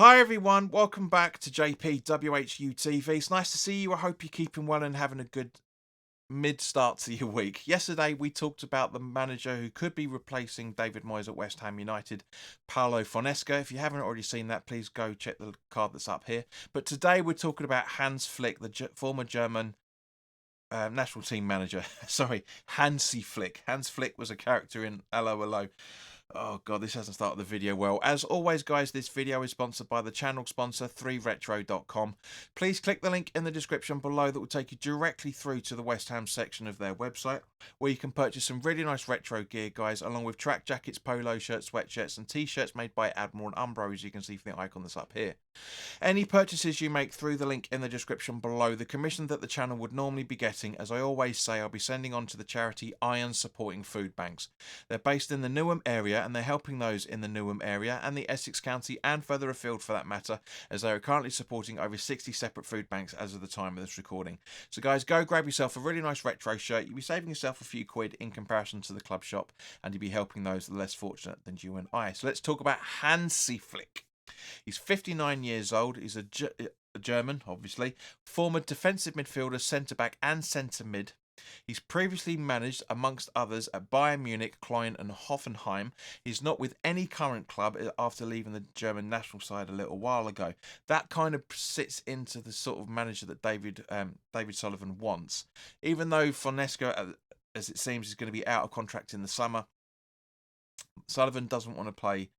Hi everyone, welcome back to JP WHU TV. It's nice to see you. I hope you're keeping well and having a good mid-start to your week. Yesterday we talked about the manager who could be replacing David Moyes at West Ham United, Paulo Fonseca. If you haven't already seen that, please go check the card that's up here. But today we're talking about Hans Flick, the former German national team manager. Sorry, Hansi Flick. Hans Flick was a character in Hello Hello. Oh god, this hasn't started the video well. As always, guys, this video is sponsored by the channel sponsor 3retro.com. Please click the link in the description below that will take you directly through to the West Ham section of their website, where you can purchase some really nice retro gear, guys, along with track jackets, polo shirts, sweatshirts and t-shirts made by Admiral and Umbro, as you can see from the icon that's up here. Any purchases you make through the link in the description below, the commission that the channel would normally be getting, as I always say, I'll be sending on to the charity Iron Supporting Food Banks. They're based in the Newham area, and they're helping those in the Newham area and the Essex County and further afield for that matter, as they are currently supporting over 60 separate food banks as of the time of this recording. So guys, go grab yourself a really nice retro shirt. You'll be saving yourself a few quid in comparison to the club shop, and you'll be helping those less fortunate than you and I. So let's talk about Hansi Flick. He's 59 years old. He's a German, obviously. Former defensive midfielder, centre-back and centre-mid. He's previously managed, amongst others, at Bayern Munich, Klein and Hoffenheim. He's not with any current club after leaving the German national side a little while ago. That kind of sits into the sort of manager that David Sullivan wants. Even though Fonseca, as it seems, is going to be out of contract in the summer, Sullivan doesn't want to play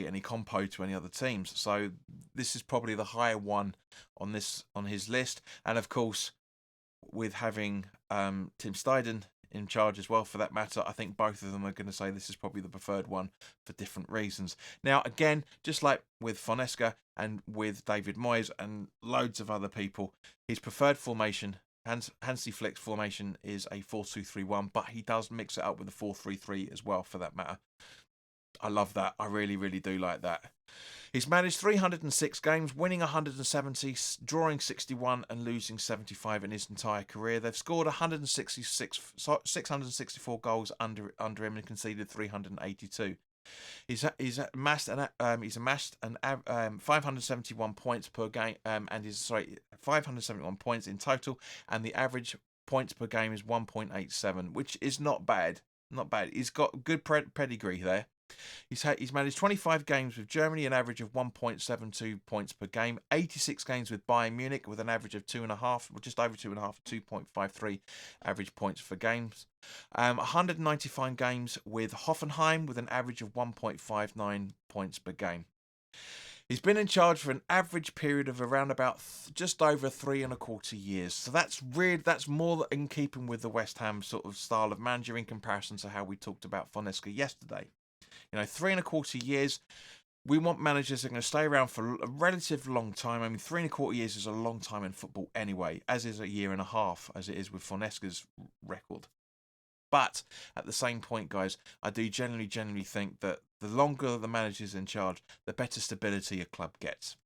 any compo to any other teams, so this is probably the higher one on his list. And of course, with having Tim Steiden in charge as well, for that matter, I think both of them are going to say this is probably the preferred one for different reasons. Now, again, just like with Fonseca and with David Moyes and loads of other people, his preferred formation, Hansi Flick's formation, is a 4-2-3-1, but he does mix it up with a 4-3-3 as well, for that matter. I love that. I really, really do like that. He's managed 306 games, winning 170, drawing 61 and losing 75 in his entire career. They've scored 664 goals under him and conceded 382. He's amassed 571 points per game, and 571 points in total, and the average points per game is 1.87, which is not bad. Not bad. He's got good pedigree there. He's managed 25 games with Germany, an average of 1.72 points per game. 86 games with Bayern Munich with an average of 2.5, just over 2.5, 2.53 average points for games. 195 games with Hoffenheim with an average of 1.59 points per game. He's been in charge for an average period of around about just over 3.25 years. So that's more in keeping with the West Ham sort of style of manager in comparison to how we talked about Fonseca yesterday. 3.25 years. We want managers that are going to stay around for a relative long time. I mean, 3.25 years is a long time in football anyway, as is a year and a half, as it is with Fonseca's record. But at the same point, guys, I do generally think that the longer the manager's in charge, the better stability a club gets,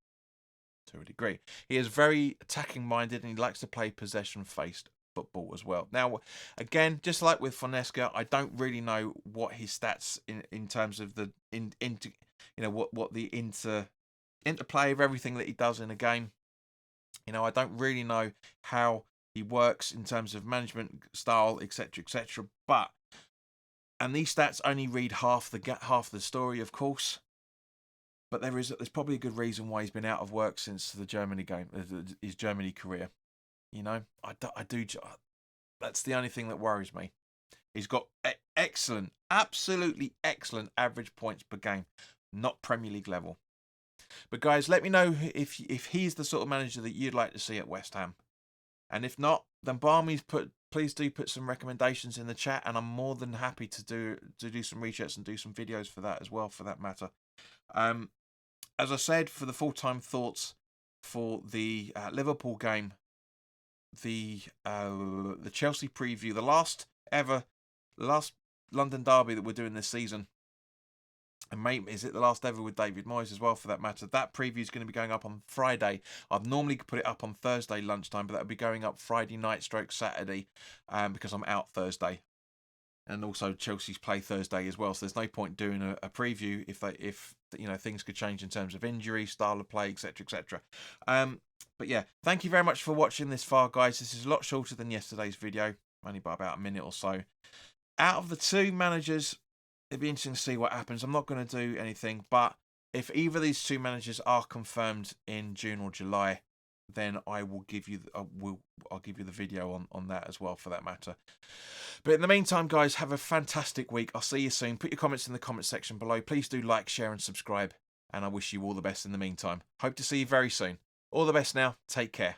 to a degree. He is very attacking minded, and he likes to play possession-faced football as well. Now, again, just like with Fonseca, I don't really know what his stats in terms of the what the interplay of everything that he does in a game. I don't really know how he works in terms of management style, etc., etc. And these stats only read half the story, of course. But there's probably a good reason why he's been out of work since the Germany game, his Germany career. That's the only thing that worries me. He's got excellent, absolutely excellent average points per game, not Premier League level. But guys, let me know if he's the sort of manager that you'd like to see at West Ham. And if not, then by all means, please do put some recommendations in the chat, and I'm more than happy to do some research and do some videos for that as well, for that matter. As I said, for the full-time thoughts for the Liverpool game, the Chelsea preview, the last London derby that we're doing this season, and mate, is it the last ever with David Moyes as well, for that matter? That preview is going to be going up on Friday. I've normally put it up on Thursday lunchtime, but that'll be going up Friday night / Saturday, because I'm out Thursday. and also Chelsea's play Thursday as well. So there's no point doing a preview if things could change in terms of injury, style of play, etc., etc. But yeah, thank you very much for watching this far, guys. This is a lot shorter than yesterday's video, only by about a minute or so. Out of the two managers, it'd be interesting to see what happens. I'm not going to do anything, but if either of these two managers are confirmed in June or July, then I will give you I'll give you the video on that as well, for that matter. But in the meantime, guys, have a fantastic week. I'll see you soon. Put your comments in the comment section below. Please do like, share and subscribe, and I wish you all the best in the meantime. Hope to see you very soon. All the best now. Take care.